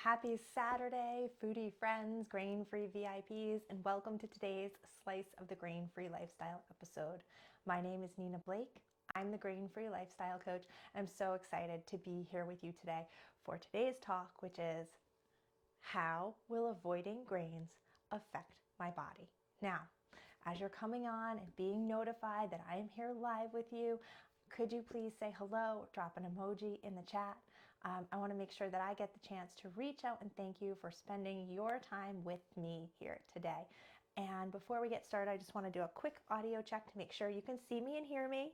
Happy Saturday, foodie friends, grain-free VIPs, and welcome to today's Slice of the Grain-Free Lifestyle episode. My name is Nina Blake. I'm the Grain-Free Lifestyle Coach, and I'm so excited to be here with you today for today's talk, which is how will avoiding grains affect my body? Now, as you're coming on and being notified that I am here live with you, could you please say hello or drop an emoji in the chat? I want to make sure that I get the chance to reach out and thank you for spending your time with me here today. And before we get started, I just want to do a quick audio check to make sure you can see me and hear me.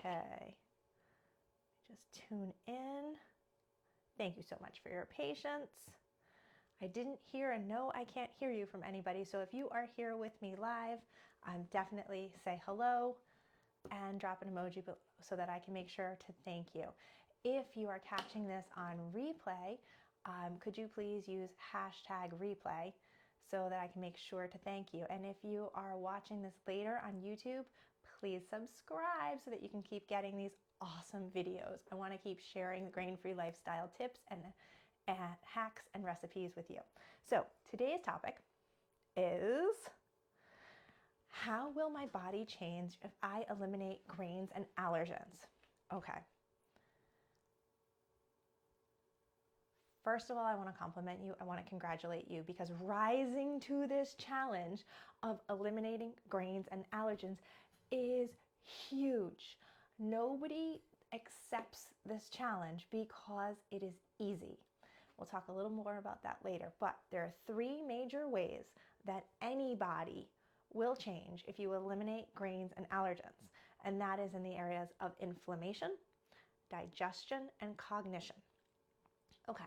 Okay, just tune in. Thank you so much for your patience. I didn't hear and no, I can't hear you from anybody. So if you are here with me live, definitely say hello and drop an emoji so that I can make sure to thank you. If you are catching this on replay, could you please use hashtag replay so that I can make sure to thank you. And if you are watching this later on YouTube, please subscribe so that you can keep getting these awesome videos. I want to keep sharing the grain-free lifestyle tips and hacks and recipes with you. So today's topic is how will my body change if I eliminate grains and allergens? Okay. First of all, I want to compliment you. I want to congratulate you because rising to this challenge of eliminating grains and allergens is huge. Nobody accepts this challenge because it is easy. We'll talk a little more about that later, but there are three major ways that anybody will change if you eliminate grains and allergens, and that is in the areas of inflammation, digestion, and cognition. Okay,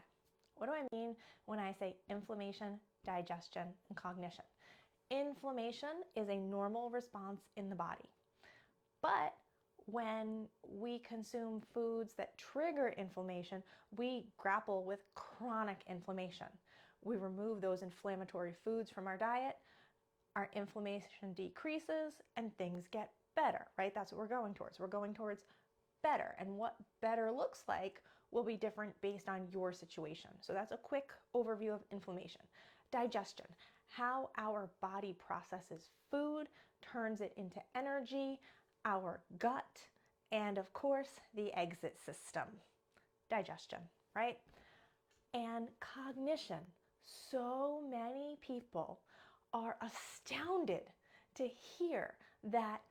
what do I mean when I say inflammation, digestion, and cognition? Inflammation is a normal response in the body, but when we consume foods that trigger inflammation, we grapple with chronic inflammation. We remove those inflammatory foods from our diet, our inflammation decreases, and things get better, right? That's what we're going towards. We're going towards better, and what better looks like will be different based on your situation. So that's a quick overview of inflammation. Digestion, how our body processes food, turns it into energy, our gut, and of course, the exit system. Digestion, right? And cognition. So many people are astounded to hear that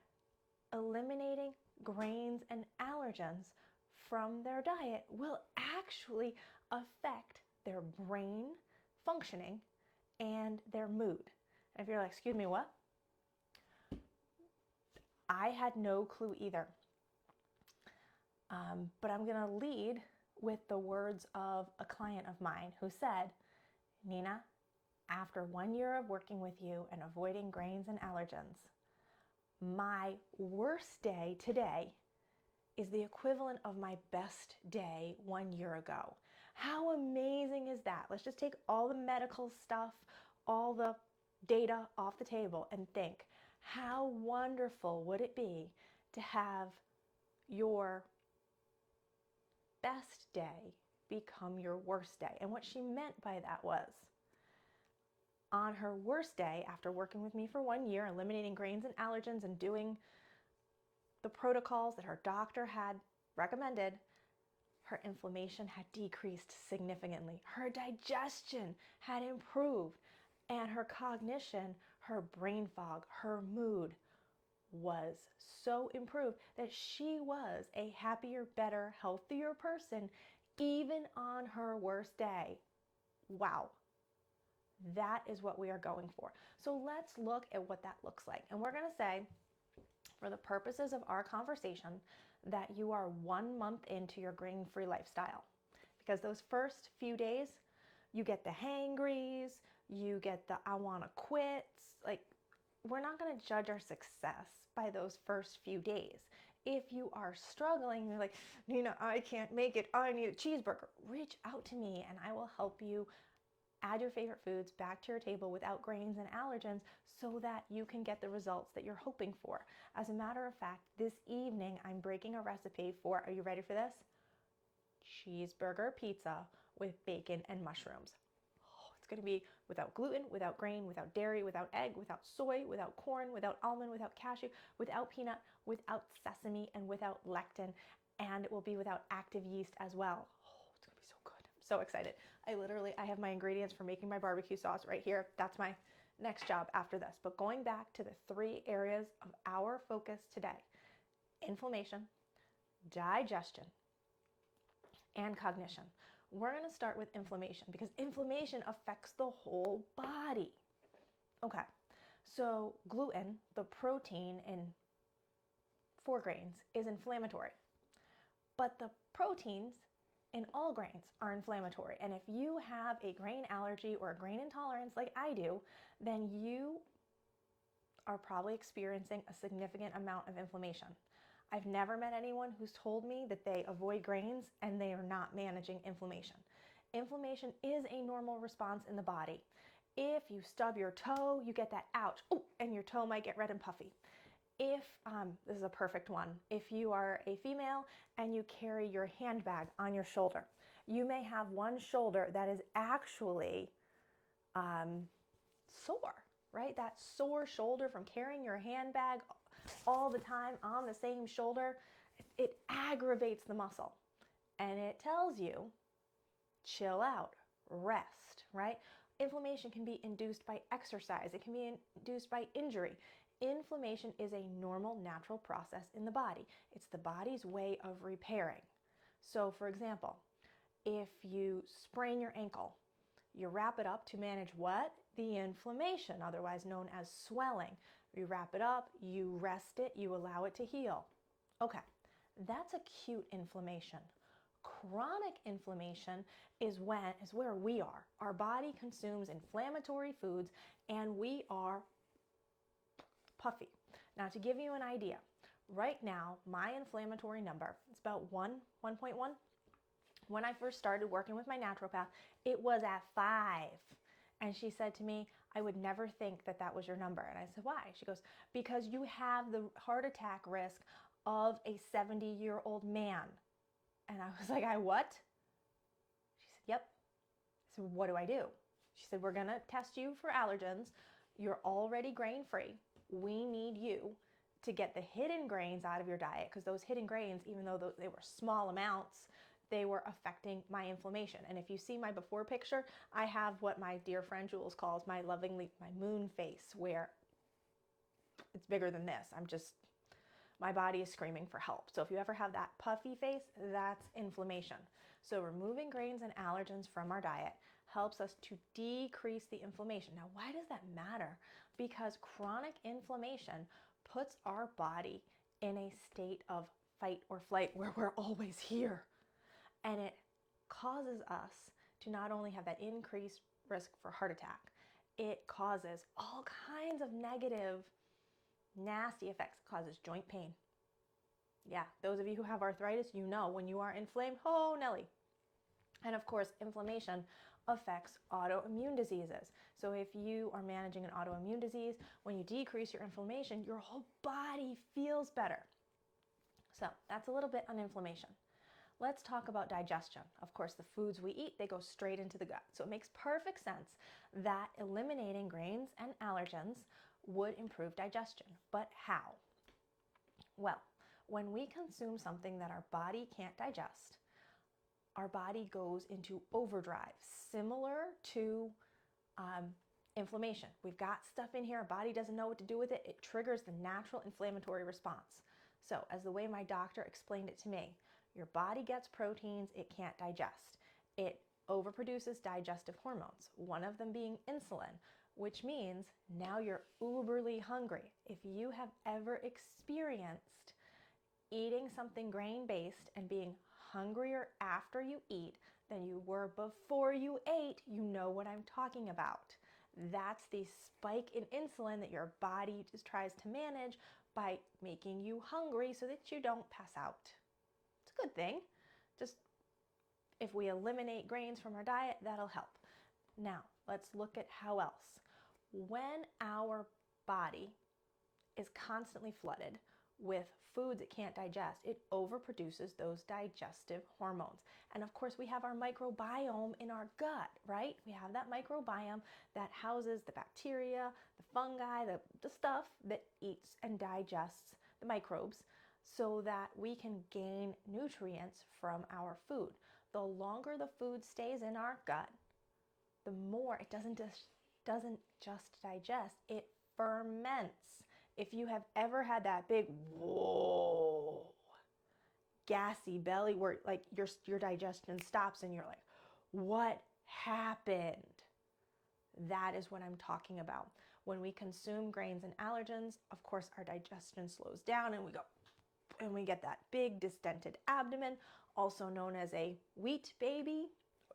eliminating grains and allergens from their diet will actually affect their brain functioning and their mood. And if you're like, excuse me, what? I had no clue either. But I'm going to lead with the words of a client of mine who said, Nina, after 1 year of working with you and avoiding grains and allergens, my worst day today is the equivalent of my best day 1 year ago. How amazing is that? Let's just take all the medical stuff, all the data off the table and think, how wonderful would it be to have your best day become your worst day? And what she meant by that was, on her worst day, after working with me for 1 year, eliminating grains and allergens and doing the protocols that her doctor had recommended, her inflammation had decreased significantly. Her digestion had improved, and her cognition, her brain fog, her mood was so improved that she was a happier, better, healthier person even on her worst day. Wow. That is what we are going for. So let's look at what that looks like. And we're going to say, for the purposes of our conversation, that you are 1 month into your grain-free lifestyle. Because those first few days, you get the hangries, you get the I want to quit. Like, we're not going to judge our success by those first few days. If you are struggling, you're like, Nina, I can't make it, I need a cheeseburger, reach out to me and I will help you Add your favorite foods back to your table without grains and allergens so that you can get the results that you're hoping for. As a matter of fact, this evening I'm breaking a recipe for, are you ready for this? Cheeseburger pizza with bacon and mushrooms. Oh, it's going to be without gluten, without grain, without dairy, without egg, without soy, without corn, without almond, without cashew, without peanut, without sesame, and without lectin. And it will be without active yeast as well. Oh, it's going to be so good. I'm so excited. I have my ingredients for making my barbecue sauce right here. That's my next job after this. But going back to the 3 areas of our focus today: inflammation, digestion, and cognition. We're going to start with inflammation because inflammation affects the whole body. Okay, so gluten, the protein in 4 grains, is inflammatory. But the proteins in all grains are inflammatory. And if you have a grain allergy or a grain intolerance like I do, then you are probably experiencing a significant amount of inflammation. I've never met anyone who's told me that they avoid grains and they are not managing inflammation. Inflammation is a normal response in the body. If you stub your toe, you get that ouch, oh, and your toe might get red and puffy. If, this is a perfect one, if you are a female and you carry your handbag on your shoulder, you may have one shoulder that is actually sore, right? That sore shoulder from carrying your handbag all the time on the same shoulder, it aggravates the muscle and it tells you, chill out, rest, right? Inflammation can be induced by exercise. It can be induced by injury. Inflammation is a normal, natural process in the body. It's the body's way of repairing. So for example, if you sprain your ankle, you wrap it up to manage what? The inflammation, otherwise known as swelling. You wrap it up, you rest it, you allow it to heal. Okay, that's acute inflammation. Chronic inflammation is where we are. Our body consumes inflammatory foods and we are puffy. Now to give you an idea, right now my inflammatory number is about 1.1. When I first started working with my naturopath, it was at 5. And she said to me, I would never think that that was your number. And I said, why? She goes, because you have the heart attack risk of a 70-year-old man. And I was like, I what? She said, yep. I said, what do I do? She said, we're going to test you for allergens. You're already grain-free. We need you to get the hidden grains out of your diet, because those hidden grains, even though they were small amounts, they were affecting my inflammation. And if you see my before picture, I have what my dear friend Jules calls my moon face, where it's bigger than this. My body is screaming for help. So if you ever have that puffy face, that's inflammation. So removing grains and allergens from our diet helps us to decrease the inflammation. Now, why does that matter? Because chronic inflammation puts our body in a state of fight or flight where we're always here. And it causes us to not only have that increased risk for heart attack, it causes all kinds of negative, nasty effects. It causes joint pain. Yeah, those of you who have arthritis, you know when you are inflamed, oh Nelly. And of course, inflammation affects autoimmune diseases. So if you are managing an autoimmune disease, when you decrease your inflammation, your whole body feels better. So that's a little bit on inflammation. Let's talk about digestion. Of course, the foods we eat, they go straight into the gut. So it makes perfect sense that eliminating grains and allergens would improve digestion. But how? Well, when we consume something that our body can't digest, our body goes into overdrive, similar to inflammation. We've got stuff in here, our body doesn't know what to do with it. It triggers the natural inflammatory response. So as the way my doctor explained it to me, your body gets proteins it can't digest. It overproduces digestive hormones, one of them being insulin, which means now you're uberly hungry. If you have ever experienced eating something grain-based and being hungrier after you eat than you were before you ate, you know what I'm talking about. That's the spike in insulin that your body just tries to manage by making you hungry so that you don't pass out. It's a good thing. Just if we eliminate grains from our diet, that'll help. Now, let's look at how else. When our body is constantly flooded with foods it can't digest, it overproduces those digestive hormones. And of course, we have our microbiome in our gut, right? We have that microbiome that houses the bacteria, the fungi, the stuff that eats and digests the microbes so that we can gain nutrients from our food. The longer the food stays in our gut, the more it doesn't just digest, it ferments. If you have ever had that big, whoa, gassy belly where like your digestion stops and you're like, what happened? That is what I'm talking about. When we consume grains and allergens, of course, our digestion slows down and we get that big distended abdomen, also known as a wheat baby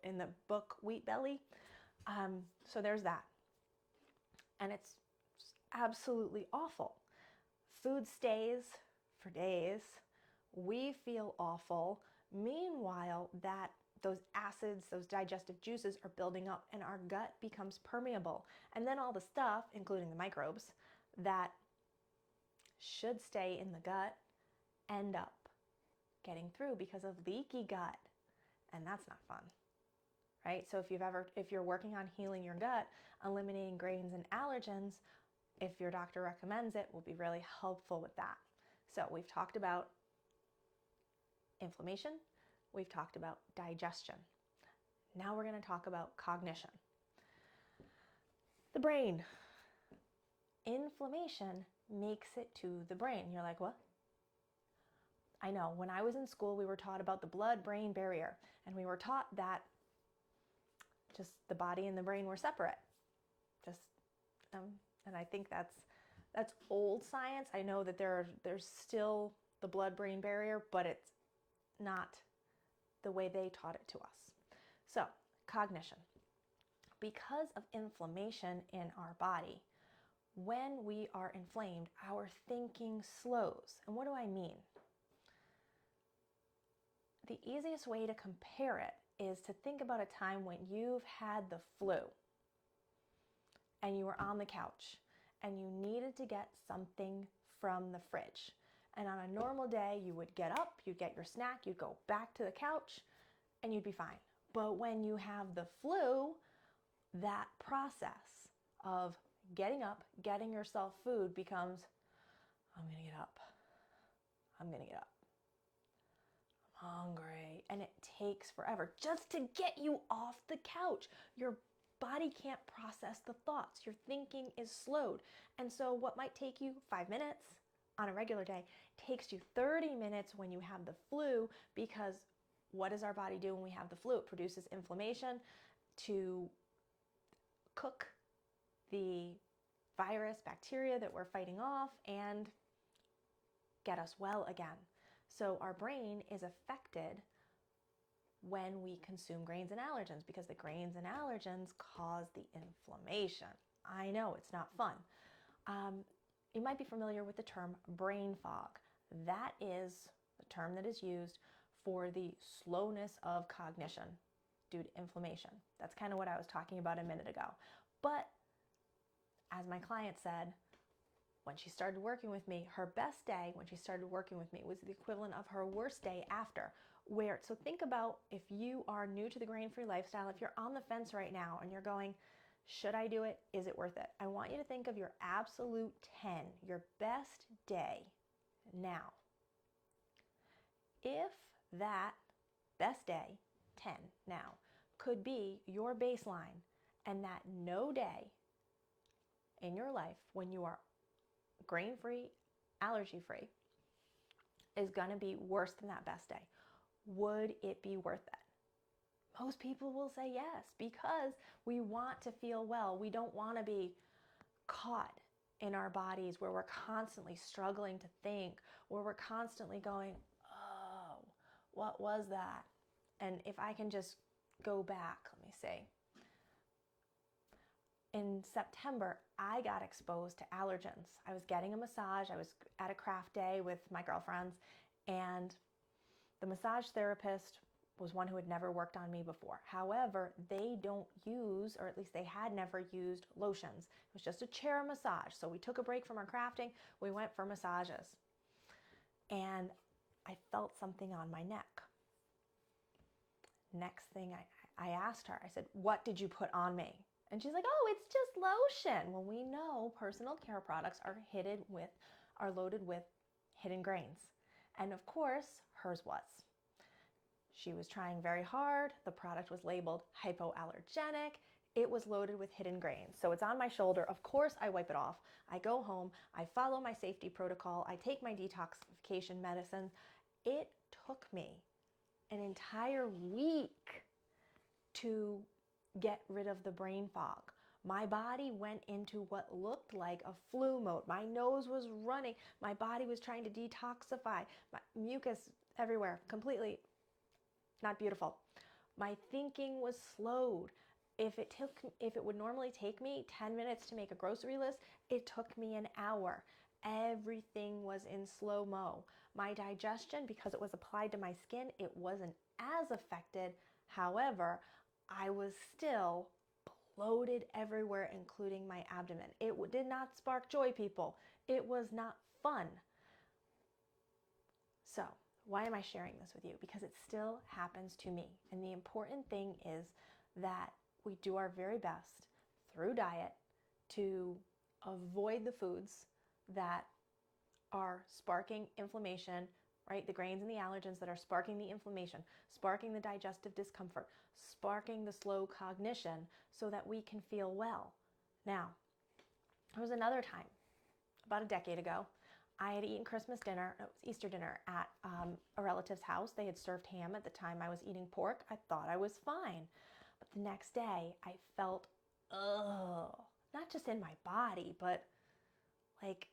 in the book Wheat Belly. So there's that. And it's absolutely awful. Food stays for days. We feel awful. Meanwhile, those acids, those digestive juices are building up and our gut becomes permeable. And then all the stuff, including the microbes, that should stay in the gut end up getting through because of leaky gut. And that's not fun. Right? So if you're working on healing your gut, eliminating grains and allergens, if your doctor recommends it, will be really helpful with that. So we've talked about inflammation, we've talked about digestion. Now we're going to talk about cognition. The brain. Inflammation makes it to the brain. You're like, what? I know, when I was in school, we were taught about the blood-brain barrier, and we were taught that just the body and the brain were separate. And I think that's old science. I know that there's still the blood-brain barrier, but it's not the way they taught it to us. So, cognition. Because of inflammation in our body, when we are inflamed, our thinking slows. And what do I mean? The easiest way to compare it is to think about a time when you've had the flu and you were on the couch and you needed to get something from the fridge. And on a normal day, you would get up, you'd get your snack, you'd go back to the couch, and you'd be fine. But when you have the flu, that process of getting up, getting yourself food becomes, I'm gonna get up. I'm gonna get up. I'm hungry. And it takes forever just to get you off the couch. Your body can't process the thoughts. Your thinking is slowed. And so what might take you 5 minutes on a regular day takes you 30 minutes when you have the flu, because what does our body do when we have the flu? It produces inflammation to cook the virus, bacteria that we're fighting off and get us well again. So our brain is affected when we consume grains and allergens, because the grains and allergens cause the inflammation. I know, it's not fun. You might be familiar with the term brain fog. That is the term that is used for the slowness of cognition due to inflammation. That's kind of what I was talking about a minute ago. But as my client said, when she started working with me, her best day when she started working with me was the equivalent of her worst day after. So think about, if you are new to the grain-free lifestyle, if you're on the fence right now and you're going, should I do it? Is it worth it? I want you to think of your absolute 10, your best day now. If that best day, 10 now, could be your baseline, and that no day in your life when you are grain-free, allergy-free is going to be worse than that best day, would it be worth it? Most people will say yes, because we want to feel well. We don't want to be caught in our bodies where we're constantly struggling to think, where we're constantly going, oh, what was that? And if I can just go back, let me see. In September, I got exposed to allergens. I was getting a massage. I was at a craft day with my girlfriends, and the massage therapist was one who had never worked on me before. However, they don't use, or at least they had never used, lotions. It was just a chair massage. So we took a break from our crafting. We went for massages. And I felt something on my neck. Next thing I asked her, I said, what did you put on me? And she's like, oh, it's just lotion. Well, we know personal care products are loaded with hidden grains. And of course, hers was. She was trying very hard. The product was labeled hypoallergenic. It was loaded with hidden grains. So it's on my shoulder. Of course, I wipe it off. I go home. I follow my safety protocol. I take my detoxification medicine. It took me an entire week to get rid of the brain fog. My body went into what looked like a flu mode. My nose was running. My body was trying to detoxify. My mucus everywhere, completely not beautiful. My thinking was slowed. If it would normally take me 10 minutes to make a grocery list, it took me an hour. Everything was in slow-mo. My digestion, because it was applied to my skin, it wasn't as affected. However, I was still bloated everywhere, including my abdomen. It did not spark joy, people. It was not fun. So, why am I sharing this with you? Because it still happens to me. And the important thing is that we do our very best through diet to avoid the foods that are sparking inflammation, right? The grains and the allergens that are sparking the inflammation, sparking the digestive discomfort, sparking the slow cognition so that we can feel well. Now, there was another time, about a decade ago, I had eaten Christmas dinner, it was Easter dinner at a relative's house. They had served ham at the time I was eating pork. I thought I was fine. But the next day I felt, not just in my body, but like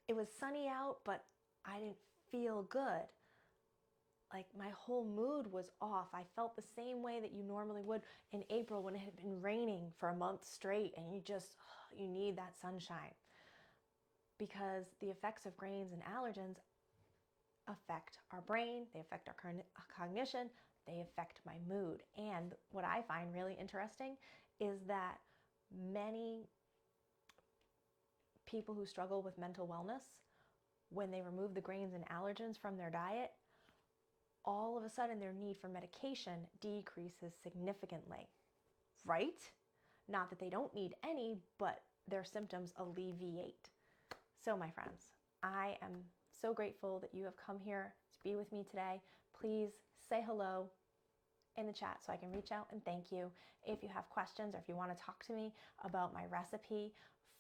it was sunny out, but I didn't feel good. Like my whole mood was off. I felt the same way that you normally would in April when it had been raining for a month straight and you need that sunshine. Because the effects of grains and allergens affect our brain, they affect our cognition, they affect my mood. And what I find really interesting is that many people who struggle with mental wellness, when they remove the grains and allergens from their diet, all of a sudden their need for medication decreases significantly, right? Not that they don't need any, but their symptoms alleviate. So my friends, I am so grateful that you have come here to be with me today. Please say hello in the chat so I can reach out and thank you. If you have questions or if you want to talk to me about my recipe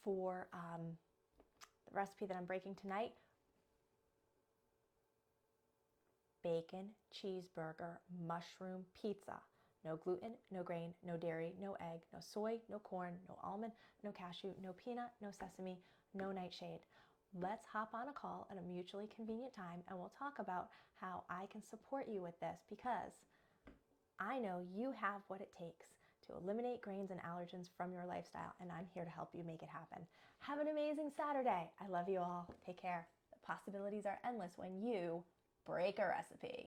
for the recipe that I'm breaking tonight, bacon, cheeseburger, mushroom pizza. No gluten, no grain, no dairy, no egg, no soy, no corn, no almond, no cashew, no peanut, no sesame, no nightshade. Let's hop on a call at a mutually convenient time and we'll talk about how I can support you with this, because I know you have what it takes to eliminate grains and allergens from your lifestyle, and I'm here to help you make it happen. Have an amazing Saturday. I love you all. Take care. The possibilities are endless when you break a recipe.